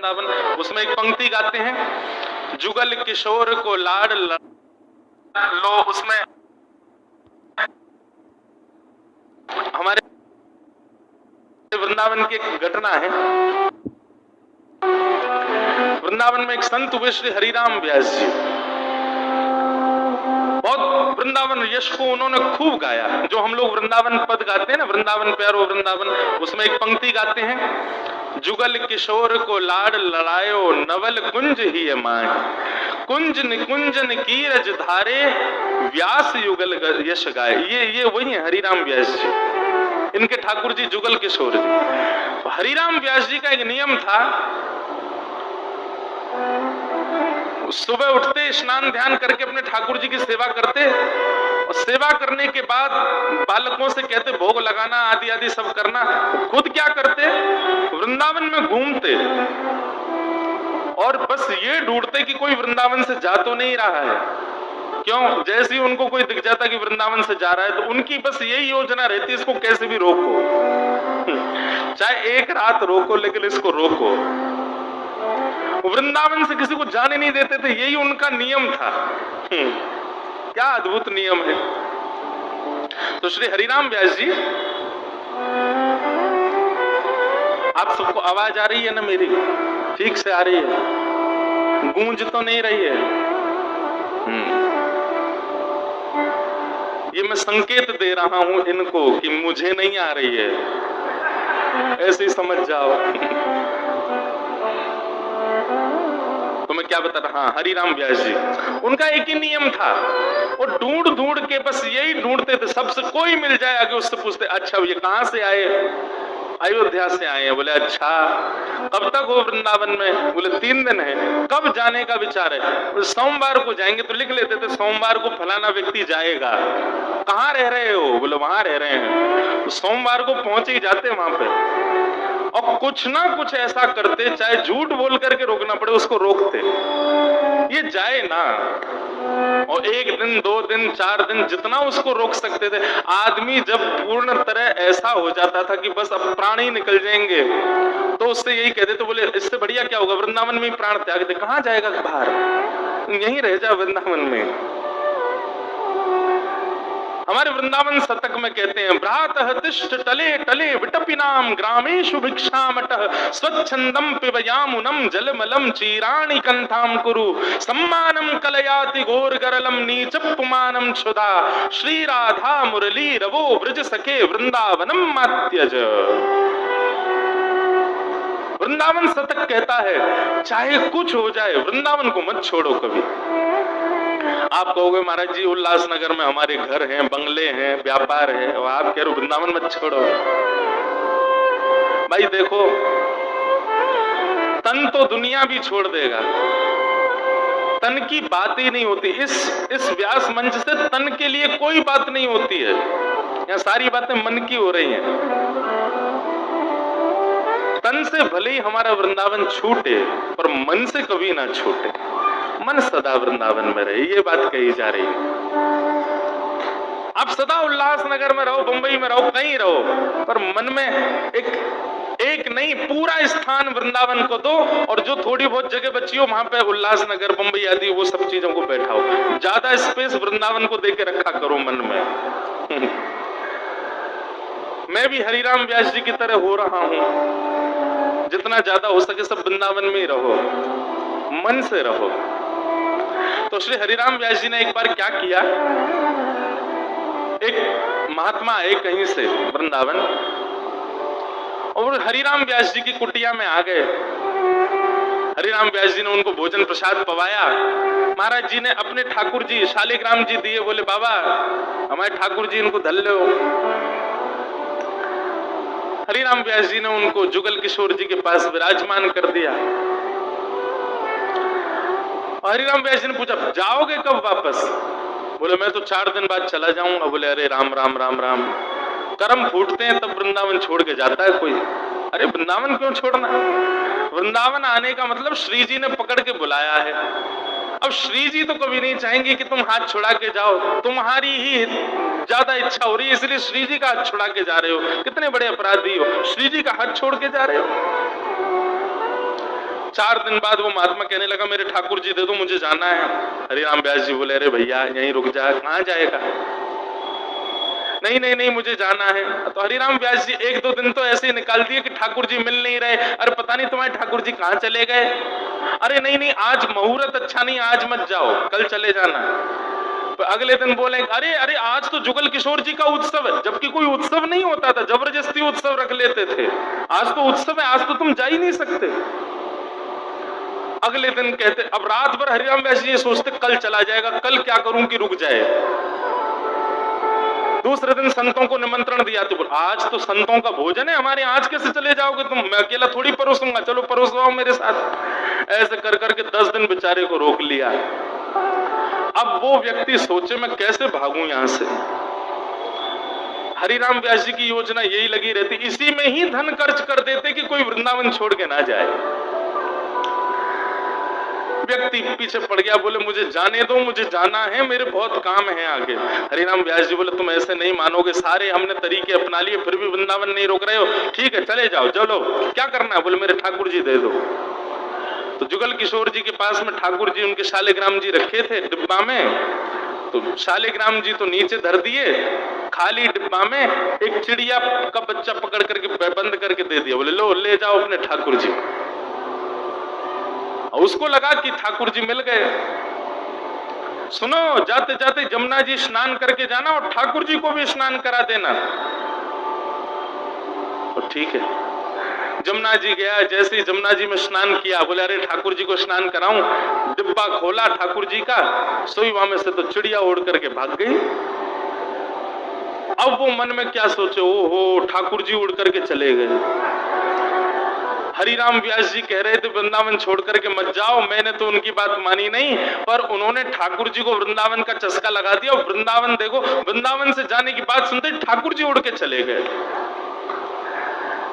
वृंदावन, उसमें एक पंक्ति गाते हैं, जुगल किशोर को लाड लो। उसमें हमारे वृंदावन की एक घटना है। वृंदावन में एक संत हुए श्री हरिराम व्यास जी, बहुत वृंदावन यश को उन्होंने खूब गाया। जो हम लोग वृंदावन पद गाते हैं ना, वृंदावन प्यारो वृंदावन, उसमें एक पंक्ति गाते हैं, जुगल किशोर को लाड लड़ायो नवल कुंज ही माय, कुंज निकुंज नीरज धारे व्यास युगल यश गाय। ये वही है हरिराम व्यास जी, इनके ठाकुर जी जुगल किशोर जी। हरिराम व्यास जी का एक नियम था, सुबह उठते स्नान ध्यान करके अपने ठाकुर जी की सेवा करते, और सेवा करने के बाद बालकों से कहते भोग लगाना आदि आदि सब करना। खुद क्या करते, वृंदावन में घूमते और बस ये ढूंढते कि कोई वृंदावन से जा तो नहीं रहा है। क्यों? जैसे ही उनको कोई दिख जाता कि वृंदावन से जा रहा है तो उनकी बस यही योजना रहती, इसको कैसे भी रोको, चाहे एक रात रोको लेकिन इसको रोको। वृंदावन से किसी को जाने नहीं देते थे, यही उनका नियम था। क्या अद्भुत नियम है। तो श्री हरिराम व्यास जी, आप सबको आवाज आ रही है ना मेरी? ठीक से आ रही है, गूंज तो नहीं रही है? ये मैं संकेत दे रहा हूं इनको कि मुझे नहीं आ रही है, ऐसे ही समझ जाओ। तो मैं क्या बता रहा, हाँ, हरिराम व्यास जी, उनका एक ही नियम था, वो ढूंढ ढूंढ के बस यही ढूंढते थे, सबसे कोई मिल जाए आगे उससे पूछते, अच्छा ये कहां से आए? अयोध्या से आए हैं। बोले अच्छा, कब तक हो वृंदावन में? बोले 3 दिन है। कब जाने का विचार है? सोमवार को जाएंगे। तो लिख लेते थे सोमवार को फलाना व्यक्ति जाएगा। कहाँ रह रहे हो? बोले वहां रह रहे हैं। तो सोमवार को पहुंच ही जाते वहां पे, और कुछ ना कुछ ऐसा करते, चाहे झूठ बोल करके रोकना पड़े उसको रोकते, ये जाए ना। और 1 दिन 2 दिन 4 दिन जितना उसको रोक सकते थे। आदमी जब पूर्ण तरह ऐसा हो जाता था कि बस अब प्राण ही निकल जाएंगे, तो उससे यही कहते थे, बोले इससे बढ़िया क्या होगा, वृंदावन में ही प्राण त्याग दे। कहां जाएगा बाहर, यहीं रह जा वृंदावन में। हमारे वृंदावन शतक में कहते हैं, भ्रातः तिष्ठ टले टले विटपिनाम ग्रामेषु भिक्षामटः स्वच्छंदम पिबयामुनम जलमलम चीराणि कंथाम कुरु सम्मानम कलयाति घोरगरलम नीचपुमानम क्षुधा श्री राधा मुरली रवो ब्रज सखे वृंदावनम मात्यज। वृंदावन शतक कहता है, चाहे कुछ हो जाए वृंदावन को मत छोड़ो कभी। आप कहोगे महाराज जी उल्लासनगर में हमारे घर हैं, बंगले हैं, व्यापार है, और आप कह रहे हो वृंदावन मत छोड़ो। भाई देखो, तन तो दुनिया भी छोड़ देगा, तन की बात ही नहीं होती। इस व्यास मंच से तन के लिए कोई बात नहीं होती है। यहाँ सारी बातें मन की हो रही हैं। तन से भले ही हमारा वृंदावन छूटे, पर मन से कभी ना छूटे। मन सदा वृंदावन में रहे, ये बात कही जा रही है। आप सदा उल्लासनगर में रहो, बंबई में रहो, कहीं रहो, पर मन में एक नहीं, पूरा स्थान वृंदावन को दो, और जो थोड़ी बहुत जगह बची हो वहां पे उल्लासनगर, बंबई आदि वो सब चीजों को बैठाओ। ज्यादा स्पेस वृंदावन को देके रखा करो मन में। मैं भी हरिराम व्यास जी की तरह हो रहा हूं, जितना ज्यादा हो सके सब वृंदावन में ही रहो, मन से रहो। तो श्री हरिराम व्यास जी ने एक बार क्या किया, एक महात्मा आए कहीं से वृंदावन, और हरिराम व्यास जी की कुटिया में आ गए। हरिराम व्यास जी ने उनको भोजन प्रसाद पवाया। महाराज जी ने अपने ठाकुर जी शालिग्राम जी दिए, बोले बाबा हमारे ठाकुर जी इनको धल लो। हरिराम व्यास जी ने उनको जुगल किशोर जी के पास विराजमान कर दिया। हरिराम व्यास जी ने पूछा जाओगे कब वापस? बोले मैं तो 4 दिन बाद चला जाऊंगा। बोले अरे राम राम राम राम, कर्म फूटते हैं तब वृंदावन छोड़ के जाता है कोई। अरे वृंदावन क्यों छोड़ना? वृंदावन आने का मतलब श्री जी ने पकड़ के बुलाया है। अब श्री जी तो कभी नहीं चाहेंगे कि तुम हाथ छुड़ा के जाओ, तुम्हारी ही ज्यादा इच्छा हो रही है, इसलिए श्री जी का हाथ छुड़ा के जा रहे हो। कितने बड़े अपराधी हो, श्री जी का हाथ छोड़ के जा रहे हो। 4 दिन बाद वो महात्मा कहने लगा मेरे ठाकुर जी दे दो, मुझे जाना है। हरिराम व्यास जी बोले अरे भैया यहीं रुक जा, कहाँ जाएगा? नहीं नहीं नहीं मुझे जाना है। तो हरिराम व्यास जी 1-2 दिन तो ऐसे ही निकाल दिए कि ठाकुर जी मिल नहीं रहे। अरे पता नहीं तुम्हारे ठाकुर जी कहाँ चले गए। अरे नहीं नहीं आज मुहूर्त अच्छा नहीं, आज मत जाओ, कल चले जाना। तो अगले दिन बोले अरे अरे आज तो जुगल किशोर जी का उत्सव है, जबकि कोई उत्सव नहीं होता था, जबरदस्ती उत्सव रख लेते थे। आज तो उत्सव है, आज तो तुम जा ही नहीं सकते। अगले दिन कहते, अब रात भर हरिराम व्यास जी ये सोचते कल चला जाएगा, कल क्या करूं कि रुक जाए। दूसरे दिन संतों को निमंत्रण दिया, तो आज तो संतों का भोजन है हमारे, आज कैसे चले जाओगे तुम, मैं अकेला थोड़ी परोसूंगा, चलो परोसवाओ मेरे साथ। ऐसे कर करके 10 दिन बेचारे को रोक लिया। अब वो व्यक्ति सोचे मैं कैसे भागूं यहां से। हरिराम व्यास जी की योजना यही लगी रहती, इसी में ही धन खर्च कर देते कि कोई वृंदावन छोड़ के ना जाए। व्यक्ति पीछे पड़ गया, बोले मुझे जाने दो, मुझे जाना है, मेरे बहुत काम है आगे। हरिराम व्यास जी बोले तुम ऐसे नहीं मानोगे, सारे हमने तरीके अपना लिए फिर भी वृंदावन नहीं रोक रहे हो, ठीक है चले जाओ, चलो क्या करना है? बोले मेरे ठाकुर जी दे दो। तो जुगल किशोर जी के पास में ठाकुर जी उनके शालिग्राम जी रखे थे डिब्बा में, तो शालिग्राम जी तो नीचे धर दिए, खाली डिब्बा में एक चिड़िया का बच्चा पकड़ करके बंद करके दे दिया। बोले लो ले जाओ अपने ठाकुर जी। उसको लगा कि ठाकुर जी मिल गए। सुनो, जाते जाते जमुना जी स्नान करके जाना और ठाकुर जी को भी स्नान करा देना। तो ठीक है, जमुना जी गया, जैसे ही जमुना जी में स्नान किया, बोले अरे ठाकुर जी को स्नान कराऊं। डिब्बा खोला ठाकुर जी का, सोईवा में से तो चिड़िया उड़ करके भाग गई। अब वो मन में क्या सोचे, ओहो ठाकुर जी उड़ करके चले गए। हरिराम व्यास जी कह रहे थे वृंदावन छोड़ करके मत जाओ, मैंने तो उनकी बात मानी नहीं, पर उन्होंने ठाकुर जी को वृंदावन का चस्का लगा दिया। और वृंदावन देखो, वृंदावन से जाने की बात सुनते ठाकुर जी उड़ के चले गए।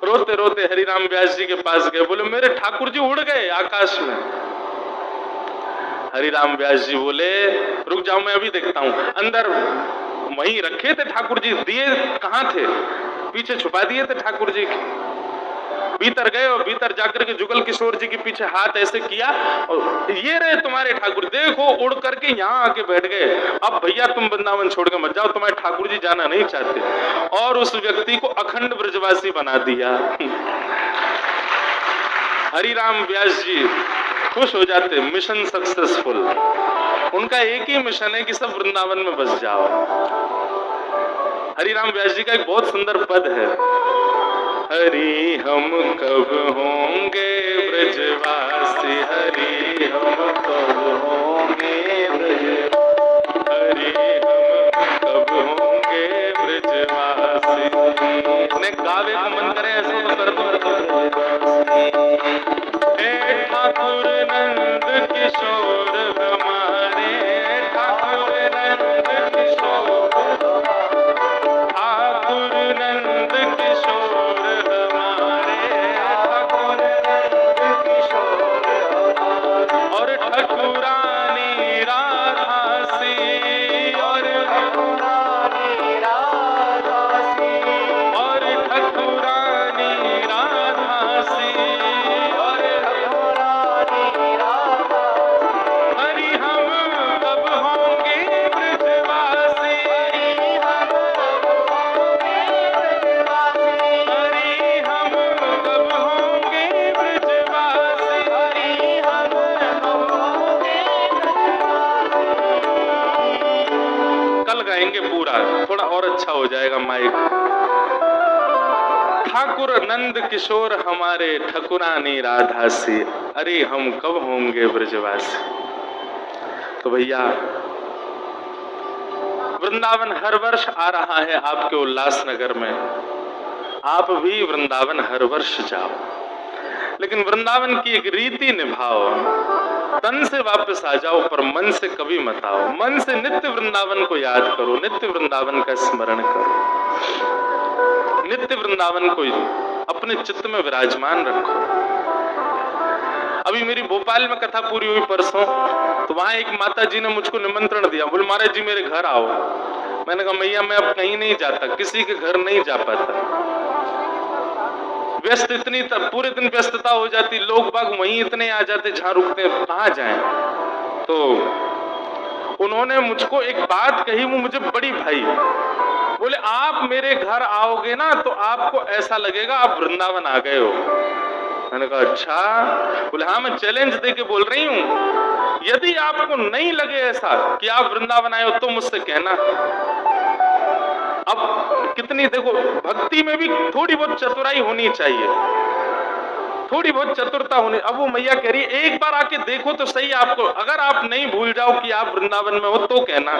रोते रोते हरिराम व्यास जी के पास गए, बोले मेरे ठाकुर जी उड़ गए आकाश में। हरिराम व्यास जी बोले रुक जाओ मैं अभी देखता हूं। अंदर वहीं रखे थे ठाकुर जी, दिए कहां थे, पीछे छुपा दिए थे ठाकुर जी के। भीतर गए और भीतर जाकर के जुगल किशोर जी के पीछे हाथ ऐसे किया और ये रहे तुम्हारे ठाकुर, देखो उड़ करके यहाँ आके बैठ गए। अब भैया तुम वृंदावन छोड़ के मत जाओ, तुम्हारे ठाकुर जी जाना नहीं चाहते। और उस व्यक्ति को अखंड ब्रजवासी बना दिया। हरिराम व्यास जी खुश हो जाते, मिशन सक्सेसफुल। उनका एक ही मिशन है कि सब वृंदावन में बस जाओ। हरिराम व्यास जी का एक बहुत सुंदर पद है, हरि हम कब होंगे ब्रजवासी, हरि हम कब होंगे ब्रजवासी, हरि हम कब होंगे ब्रजवासी। ने गावे को मन करे ऐसे तो कर दो। हे ठाकुर नंद किशोर हमारे, ठाकुर नंद किशोर, ठाकुर नंद किशोर हमारे, ठाकुर नंद किशोर और ठाकुरानी राधासी, और ठाकुरानी राधासी, और ठाकुरानी राधासी, और ठाकुरानी राधासी। हरि हम कब होंगे ब्रजवासी, हरि हम कब होंगे ब्रजवासी, हरि हम कब होंगे ब्रजवासी, हरि हम कब होंगे ब्रजवासी। कल गाएंगे पूरा, थोड़ा और अच्छा हो जाएगा माइक। ठाकुर नंद किशोर हमारे, ठकुरानी राधासी, अरे हम कब होंगे ब्रजवासी। तो भैया वृंदावन हर वर्ष आ रहा है आपके उल्लासनगर में, आप भी वृंदावन हर वर्ष जाओ, लेकिन वृंदावन की एक रीति निभाओ। तन से वापस आ जाओ पर मन से कभी मत आओ। मन से नित्य वृंदावन को याद करो, नित्य वृंदावन का स्मरण करो, नित्य वृंदावन को अपने चित्त में विराजमान रखो। अभी मेरी भोपाल में कथा पूरी हुई परसों, तो वहां एक माता जी ने मुझको निमंत्रण दिया, बोले महाराज जी मेरे घर आओ। मैंने कहा मैया मैं अब कहीं नहीं जाता, किसी के घर नहीं जा पाता। व्यस्त इतनी पूरे दिन व्यस्तता हो जाती, लोग बाग वहीं इतने आ जाते जहां रुकते, कहां जाएं। तो उन्होंने मुझको एक बात कही, वो मुझे बड़ी भाई। बोले आप मेरे घर आओगे ना तो आपको ऐसा लगेगा आप वृंदावन आ गए हो। मैंने कहा अच्छा। बोले हाँ, मैं चैलेंज दे के बोल रही हूं, यदि आपको नहीं लगे ऐसा कि आप वृंदावन आए हो तो मुझसे कहना। अब कितनी देखो, भक्ति में भी थोड़ी बहुत चतुराई होनी चाहिए, थोड़ी बहुत चतुरता होनी। अब वो मैया कह रही है एक बार आके देखो तो सही आपको, अगर आप नहीं भूल जाओ कि आप वृंदावन में हो तो कहना।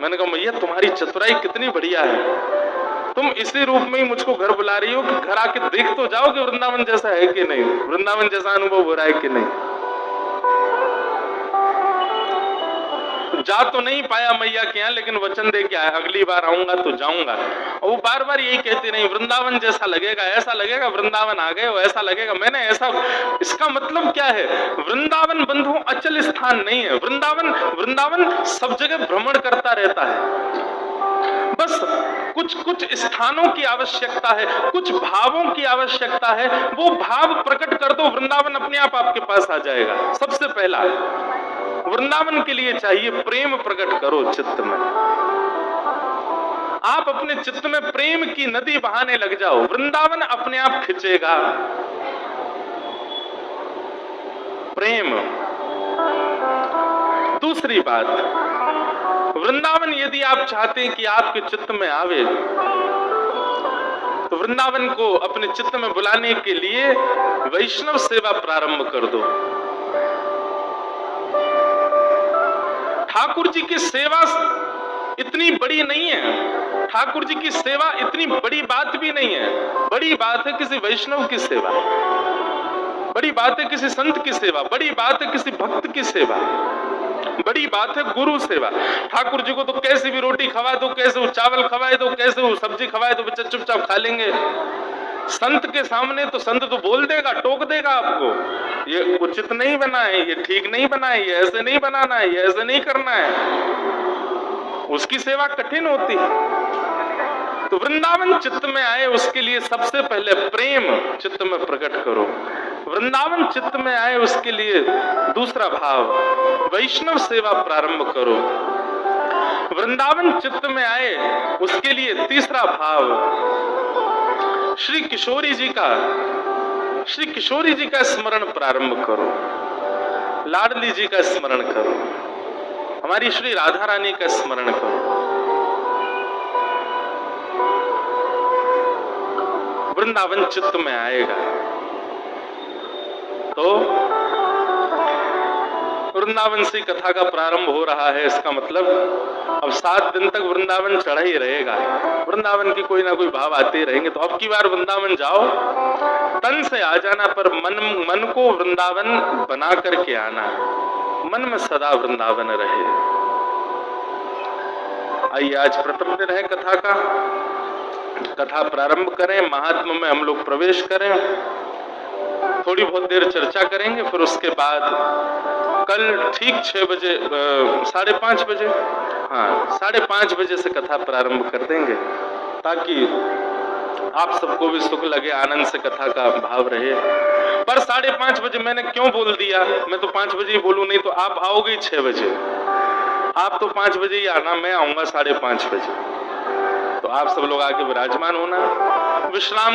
मैंने कहा मैया तुम्हारी चतुराई कितनी बढ़िया है, तुम इसी रूप में ही मुझको घर बुला रही हो कि घर आके देख तो जाओ कि वृंदावन जैसा है कि नहीं, वृंदावन जैसा अनुभव हो रहा है कि नहीं। जा तो नहीं पाया मैया के यहाँ, लेकिन वचन दे के आया अगली बार आऊंगा तो जाऊंगा। और वो बार बार यही कहती नहीं, वृंदावन जैसा लगेगा, ऐसा लगेगा वृंदावन आ गए हो, ऐसा लगेगा। मैंने ऐसा, इसका मतलब क्या है, वृंदावन बंधु अचल स्थान नहीं है। वृंदावन सब जगह भ्रमण करता रहता है। बस कुछ कुछ स्थानों की आवश्यकता है, कुछ भावों की आवश्यकता है, वो भाव प्रकट कर दो, वृंदावन अपने आप आपके पास आ जाएगा। सबसे पहला वृंदावन के लिए चाहिए प्रेम प्रकट करो चित्त में। आप अपने चित्त में प्रेम की नदी बहाने लग जाओ, वृंदावन अपने आप खिंचेगा। प्रेम। दूसरी बात, वृंदावन यदि आप चाहते हैं कि आपके चित्त में आवे तो वृंदावन को अपने चित्त में बुलाने के लिए वैष्णव सेवा प्रारंभ कर दो। ठाकुर जी की सेवा इतनी बड़ी नहीं है, ठाकुर जी की सेवा इतनी बड़ी बात भी नहीं है। बड़ी बात है किसी वैष्णव की सेवा, बड़ी बात है किसी संत की सेवा, बड़ी बात है किसी भक्त की सेवा, बड़ी बात है गुरु सेवा। ठाकुर जी को तो कैसी भी रोटी खवा दो, कैसे वो चावल खवाए दो, कैसे वो सब्जी खवाए दो, बच्चा चुपचाप खा लेंगे। संत के सामने तो संत तो बोल देगा, टोक देगा आपको, ये उचित नहीं बना है, ये ठीक नहीं बना है, ये ऐसे नहीं बनाना है, ये ऐसे नहीं करना है। उसकी सेवा कठिन होती है। तो वृंदावन चित्त में आए उसके लिए सबसे पहले प्रेम चित्त में प्रकट करो। वृंदावन चित्त में आए उसके लिए दूसरा भाव वैष्णव सेवा प्रारंभ करो। वृंदावन चित्त में आए उसके लिए तीसरा भाव श्री किशोरी जी का स्मरण प्रारंभ करो, लाडली जी का स्मरण करो, हमारी श्री राधा रानी का स्मरण करो। वृंदावन चित्त में आएगा तो वृंदावन से कथा का प्रारंभ हो रहा है, इसका मतलब अब 7 दिन तक वृंदावन चढ़ा ही रहेगा, वृंदावन की कोई ना कोई भाव आते रहेंगे। तो अब की बार वृंदावन जाओ, तन से आ जाना, पर मन को वृंदावन बना करके आना, मन में सदा वृंदावन रहे। आइए आज प्रथम दिन है कथा का, कथा प्रारंभ करें, महात्मा में हम लोग प्रवेश करें, थोड़ी बहुत देर चर्चा करेंगे, फिर उसके बाद कल ठीक 6 बजे 5:30 बजे, हाँ 5:30 बजे से कथा प्रारंभ कर देंगे, ताकि आप सबको भी सुख लगे, आनंद से कथा का भाव रहे। पर 5:30 बजे मैंने क्यों बोल दिया, मैं तो 5 बजे ही बोलूं, नहीं तो आप आओगे 6 बजे, आप तो 5 बजे ही आना, मैं आऊंगा 5:30 बजे। तो आप सब लोग आके विराजमान होना, विश्राम